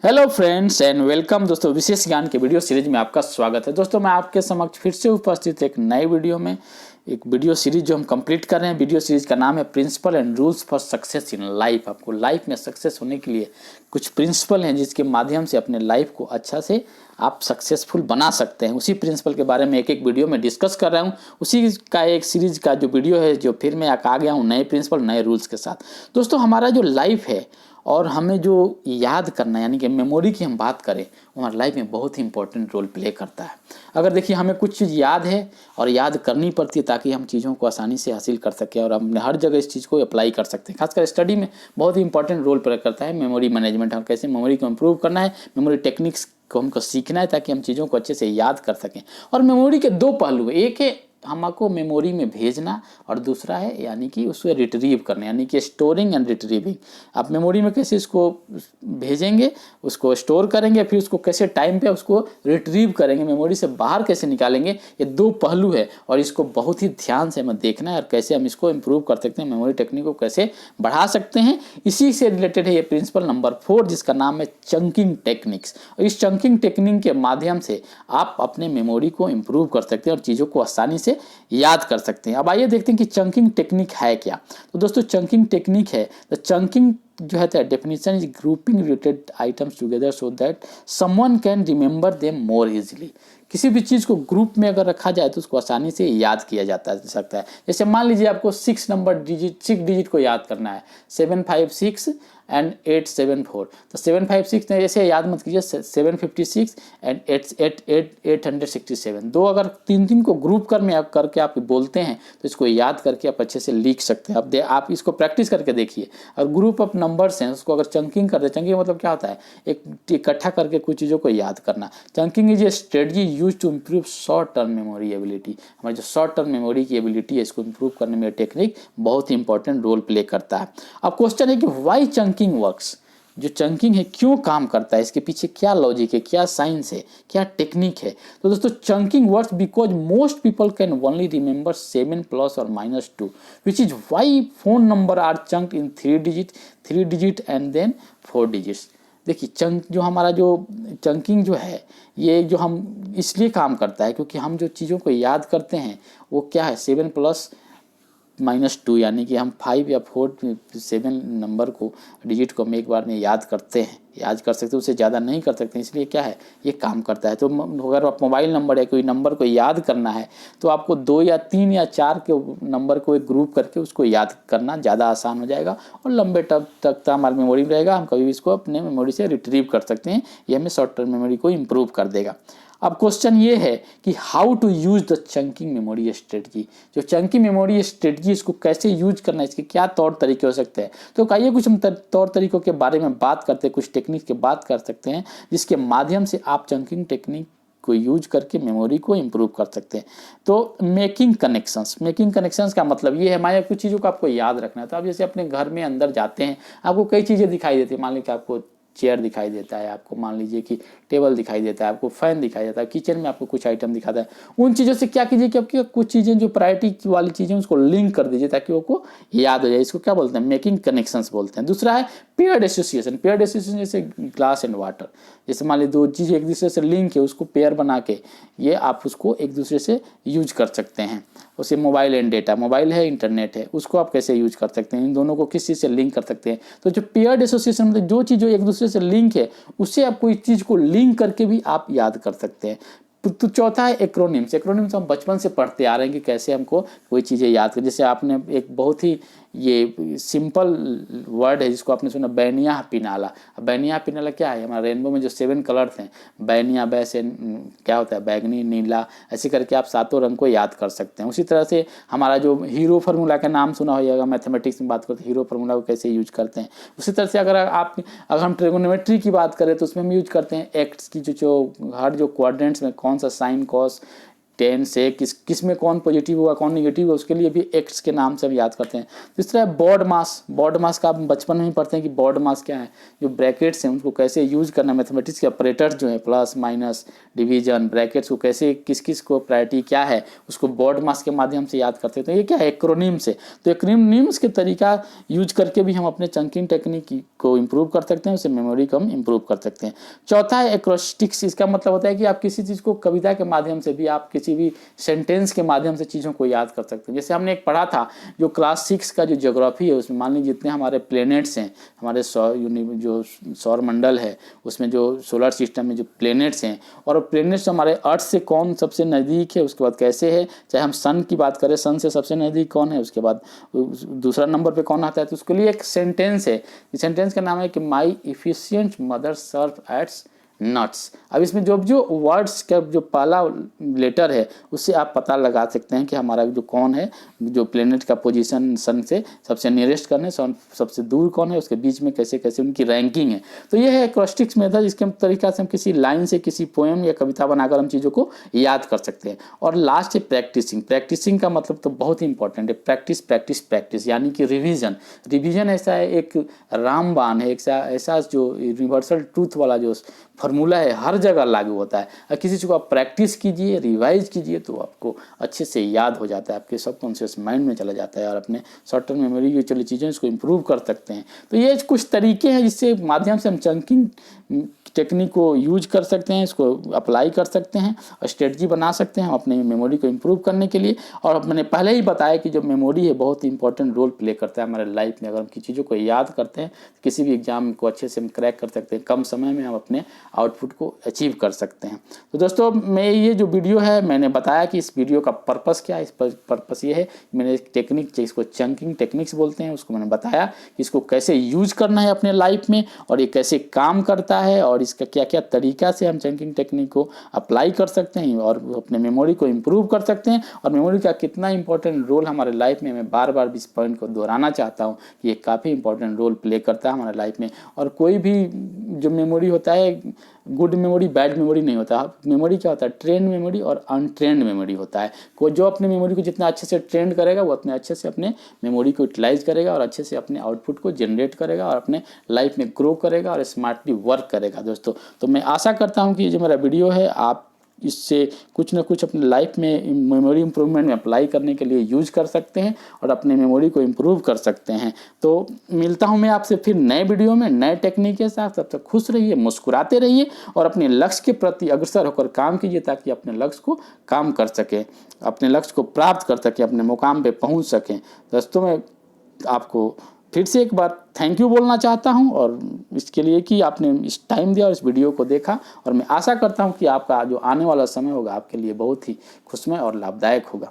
Hello friends and welcome दोस्तों, विशेष ज्ञान के वीडियो सीरीज में आपका स्वागत है। दोस्तों मैं आपके समक्ष फिर से उपस्थित एक नई वीडियो में, एक वीडियो सीरीज जो हम कंप्लीट कर रहे हैं। वीडियो सीरीज का नाम है principle and rules for success in life. आपको लाइफ में सक्सेस होने के लिए कुछ प्रिंसिपल हैं जिसके माध्यम से अपने लाइफ को अच्छा से आप सक्सेसफुल बना सकते हैं। उसी प्रिंसिपल के बारे में एक एक वीडियो में डिस्कस कर रहा हूँ। उसी का एक सीरीज का जो वीडियो है, जो फिर मैं आ गया हूँ नए प्रिंसिपल नए रूल्स के साथ। दोस्तों हमारा जो लाइफ है और हमें जो याद करना यानी कि मेमोरी की हम बात करें, वो हमारी लाइफ में बहुत ही इंपॉर्टेंट रोल प्ले करता है। अगर देखिए हमें कुछ चीज़ याद है और याद करनी पड़ती है ताकि हम चीज़ों को आसानी से हासिल कर सकें और हम हर जगह इस चीज़ को अप्लाई कर सकते हैं। खासकर स्टडी में बहुत ही इंपॉर्टेंट रोल प्ले करता है मेमोरी मैनेजमेंट। हम कैसे मेमोरी को इम्प्रूव करना है, मेमोरी टेक्निक्स को हमको सीखना है ताकि हम चीज़ों को अच्छे से याद कर सकें। और मेमोरी के दो पहलू हैं, एक है हमको मेमोरी में भेजना और दूसरा है यानी कि उसको रिट्रीव करना, यानी कि स्टोरिंग एंड रिट्रीविंग। आप मेमोरी में कैसे इसको भेजेंगे, उसको स्टोर करेंगे, फिर उसको कैसे टाइम पे उसको रिट्रीव करेंगे, मेमोरी से बाहर कैसे निकालेंगे, ये दो पहलू है और इसको बहुत ही ध्यान से हमें देखना है और कैसे हम इसको इम्प्रूव कर सकते हैं, मेमोरी टेक्निक को कैसे बढ़ा सकते हैं। इसी से रिलेटेड है ये प्रिंसिपल नंबर 4 जिसका नाम है चंकिंग टेक्निक्स। और इस चंकिंग टेक्निक के माध्यम से आप अपने मेमोरी को इम्प्रूव कर सकते हैं और चीज़ों को आसानी से याद कर सकते हैं। अब आइए देखते हैं कि चंकिंग टेक्निक है क्या। तो दोस्तों चंकिंग टेक्निक है, तो चंकिंग जो है definition is grouping related items together so that someone can remember them more easily. किसी भी चीज़ को ग्रुप में अगर रखा जाए तो उसको आसानी से याद किया जाता सकता है। जैसे मान लीजिए आपको 6 डिजिट को याद करना है, 756 एंड 874। तो 756 ने ऐसे याद मत कीजिए, 756 एंड 867। दो अगर तीन को ग्रुप करके आप बोलते हैं तो इसको याद करके आप अच्छे से लिख सकते हैं। आप इसको प्रैक्टिस करके देखिए। और ग्रुप ऑफ नंबर्स हैं उसको अगर चंकिंग कर दे, चंकिंग मतलब क्या होता है, एक इकट्ठा करके कुछ चीज़ों को याद करना। Chunking is a strategy use to improve short term memory ability. हमारी जो शॉर्ट टर्म मेमोरी की एबिलिटी है इसको इम्प्रूव करने में टेक्निक बहुत ही इंपॉर्टेंट रोल प्ले करता है। अब क्वेश्चन है कि वाई चंकिंग वर्क्स, जो चंकिंग है क्यों काम करता है, इसके पीछे क्या लॉजिक है, क्या साइंस है, क्या टेक्निक है। तो दोस्तों chunking works because most people can only remember 7 plus or -2 which is why phone number are chunked in 3 digit and then 4 digits. देखिए चंक जो हमारा जो चंकिंग जो है ये जो हम इसलिए काम करता है क्योंकि हम जो चीज़ों को याद करते हैं वो क्या है, 7 प्लस -2 यानी कि हम 5 या 4 7 नंबर को डिजिट को हम एक बार में याद करते हैं, याद कर सकते हैं, उससे ज़्यादा नहीं कर सकते। इसलिए क्या है ये काम करता है। तो अगर आप मोबाइल नंबर या कोई नंबर को याद करना है तो आपको 2 या 3 या 4 के नंबर को एक ग्रुप करके उसको याद करना ज़्यादा आसान हो जाएगा और लंबे तक हमारी मेमोरी में रहेगा। हम कभी भी इसको अपने मेमोरी से रिट्रीव कर सकते हैं। ये हमें शॉर्ट टर्म मेमोरी को इम्प्रूव कर देगा। अब क्वेश्चन ये है कि how to use the chunking memory strategy. जो चंकी मेमोरी स्ट्रेटजी इसको कैसे यूज करना है, इसके क्या तौर तरीके हो सकते हैं। तो आइए कुछ हम तौर तरीकों के बारे में बात करते हैं, कुछ टेक्निक की बात कर सकते हैं जिसके माध्यम से आप चंकिंग टेक्निक को यूज करके मेमोरी को इम्प्रूव कर सकते हैं। तो मेकिंग कनेक्शंस का मतलब ये है, मान कुछ चीज़ों को आपको याद रखना है। तो आप जैसे अपने घर में अंदर जाते हैं, आपको कई चीज़ें दिखाई देती है। मान लीजिए आपको चेयर दिखाई देता है, आपको मान लीजिए कि टेबल दिखाई देता है, आपको फैन दिखाई देता है, किचन में आपको कुछ आइटम दिखाता है। उन चीज़ों से क्या कीजिए कि आपकी कुछ चीज़ें जो प्रायोरिटी वाली चीज़ें उसको लिंक कर दीजिए ताकि वो को याद हो जाए। इसको क्या बोलते हैं, मेकिंग कनेक्शंस बोलते हैं। दूसरा है पेयर्ड एसोसिएशन जैसे ग्लास एंड वाटर। जैसे मान लीजिए दो चीज़ें एक दूसरे से लिंक है, उसको पेयर बना के ये आप उसको एक दूसरे से यूज कर सकते हैं। उसे मोबाइल एंड डेटा, मोबाइल है इंटरनेट है, उसको आप कैसे यूज कर सकते हैं, इन दोनों को किस चीज़ से लिंक कर सकते हैं। तो जो पेयर्ड एसोसिएशन मतलब जो चीज़ जो एक दूसरे से लिंक है उससे आप कोई चीज़ को लिंक करके भी आप याद कर सकते हैं। तो चौथा है एक्रोनिम्स हम बचपन से पढ़ते आ रहे हैं कि कैसे हमको कोई चीज़ें याद कर। जैसे आपने एक बहुत ही ये सिंपल वर्ड है जिसको आपने सुना, बैनिया पिनाला। बैनिया पिनाला क्या है, हमारा रेनबो में जो 7 कलर्स हैं, बैनिया बैसे क्या होता है, बैगनी नीला, ऐसे करके आप 7 रंग को याद कर सकते हैं। उसी तरह से हमारा जो हीरो फार्मूला का नाम सुना होगा, मैथमेटिक्स में बात करते हैं हीरो फार्मूला को कैसे यूज करते हैं। उसी तरह से अगर हम ट्रिगोनोमेट्री की बात करें तो उसमें हम यूज करते हैं एक्स की जो हर जो क्वाड्रेंट्स में कौन सा साइन कॉस 10 से किस में कौन पॉजिटिव हुआ कौन निगेटिव हुआ, उसके लिए भी एक्स के नाम से हम याद करते हैं। तो इस तरह बॉड मास का आप बचपन में ही पढ़ते हैं कि बॉड मास क्या है, जो ब्रैकेट्स हैं उनको कैसे यूज करना, मैथमेटिक्स के ऑपरेटर्स जो है प्लस माइनस डिवीजन ब्रैकेट्स को कैसे किस किस को प्रायोरिटी क्या है उसको बॉड मास के माध्यम से याद करते हैं। तो ये क्या है, एक्रोनिम से। तो एक्रोनिम्स के तरीका यूज करके भी हम अपने चंकिंग टेक्निक को इम्प्रूव कर सकते हैं, उससे मेमोरी को हम इम्प्रूव कर सकते हैं। चौथा है एक्रोस्टिक्स। इसका मतलब होता है कि आप किसी चीज़ को कविता के माध्यम से भी, आप किसी भी सेंटेंस के माध्यम से चीज़ों को याद कर सकते हैं। जैसे हमने एक पढ़ा था जो क्लास 6 का जो ज्योग्राफी है उसमें मान लीजिए जितने हमारे प्लेनेट्स हैं, हमारे जो सौर मंडल है उसमें जो सोलर सिस्टम में जो प्लेनेट्स हैं, और प्लेनेट्स हमारे अर्थ से कौन सबसे नज़दीक है, उसके बाद कैसे है, चाहे हम सन की बात करें सन से सबसे नज़दीक कौन है, उसके बाद दूसरा नंबर पे कौन आता है, तो उसके लिए एक सेंटेंस है। इस सेंटेंस का नाम है कि माई इफिशियंट मदर सर्व एट्स नट्स। अब इसमें जो जो वर्ड्स का जो पहला लेटर है उससे आप पता लगा सकते हैं कि हमारा जो कौन है, जो प्लेनेट का पोजीशन सन से सबसे नियरेस्ट कौन है, सन सबसे दूर कौन है, उसके बीच में कैसे कैसे उनकी रैंकिंग है। तो ये है एक्रोस्टिक्स मेथड, इसके तरीका से हम किसी लाइन से किसी पोएम या कविता बनाकर हम चीज़ों को याद कर सकते हैं। और लास्ट है प्रैक्टिसिंग। प्रैक्टिसिंग का मतलब तो बहुत ही इंपॉर्टेंट है, प्रैक्टिस प्रैक्टिस प्रैक्टिस, यानी कि रिविजन। रिविजन ऐसा है एक रामबाण है, एक ऐसा जो यूनिवर्सल ट्रूथ वाला जो फार्मूला है हर जगह लागू होता है। और किसी चीज़ को आप प्रैक्टिस कीजिए, रिवाइज कीजिए तो आपको अच्छे से याद हो जाता है, आपके सबकॉन्शियस माइंड में चला जाता है और अपने शॉर्ट टर्म मेमोरी की चली चीज़ें इसको इम्प्रूव कर सकते हैं। तो ये कुछ तरीके हैं जिससे माध्यम से हम चंकिंग टेक्निक को यूज कर सकते हैं, इसको अप्लाई कर सकते हैं और स्ट्रेटजी बना सकते हैं हम अपने मेमोरी को इम्प्रूव करने के लिए। और मैंने पहले ही बताया कि जो मेमोरी है बहुत ही इंपॉर्टेंट रोल प्ले करता है हमारे लाइफ में। अगर हम किसी चीज़ों को याद करते हैं किसी भी एग्जाम को अच्छे से हम क्रैक कर सकते हैं, कम समय में हम अपने आउटपुट को अचीव कर सकते हैं। तो दोस्तों मैं ये जो वीडियो है मैंने बताया कि इस वीडियो का पर्पस क्या है। इस पर्पस ये है मैंने एक टेक्निक जिसको चंकिंग टेक्निक्स बोलते हैं उसको मैंने बताया कि इसको कैसे यूज करना है अपने लाइफ में और ये कैसे काम करता है और इसका क्या क्या तरीका से हम चंकिंग टेक्निक को अप्लाई कर सकते हैं और अपने मेमोरी को इम्प्रूव कर सकते हैं। और मेमोरी का कितना इंपॉर्टेंट रोल हमारे लाइफ में, मैं बार बार इस पॉइंट को दोहराना चाहता हूँ कि ये काफ़ी इंपॉर्टेंट रोल प्ले करता है हमारे लाइफ में। और कोई भी जो मेमोरी होता है, गुड मेमोरी बैड मेमोरी नहीं होता। मेमोरी क्या होता है, ट्रेंड मेमोरी और अनट्रेंड मेमोरी होता है। कोई जो अपने मेमोरी को जितना अच्छे से ट्रेंड करेगा वो उतने अच्छे से अपने मेमोरी को यूटिलाइज करेगा और अच्छे से अपने आउटपुट को जनरेट करेगा और अपने लाइफ में ग्रो करेगा और स्मार्टली वर्क करेगा दोस्तों। तो मैं आशा करता हूँ कि ये जो मेरा वीडियो है आप इससे कुछ ना कुछ अपने लाइफ में मेमोरी इंप्रूवमेंट में अप्लाई करने के लिए यूज कर सकते हैं और अपने मेमोरी को इम्प्रूव कर सकते हैं। तो मिलता हूं मैं आपसे फिर नए वीडियो में नए टेक्निक के साथ। तब तक खुश रहिए, मुस्कुराते रहिए और अपने लक्ष्य के प्रति अग्रसर होकर काम कीजिए ताकि अपने लक्ष्य को काम कर सकें, अपने लक्ष्य को प्राप्त कर सकें, अपने मुकाम पर पहुँच सकें। दोस्तों मैं आपको फिर से एक बार थैंक यू बोलना चाहता हूं और इसके लिए कि आपने इस टाइम दिया और इस वीडियो को देखा। और मैं आशा करता हूं कि आपका जो आने वाला समय होगा आपके लिए बहुत ही खुशमय और लाभदायक होगा।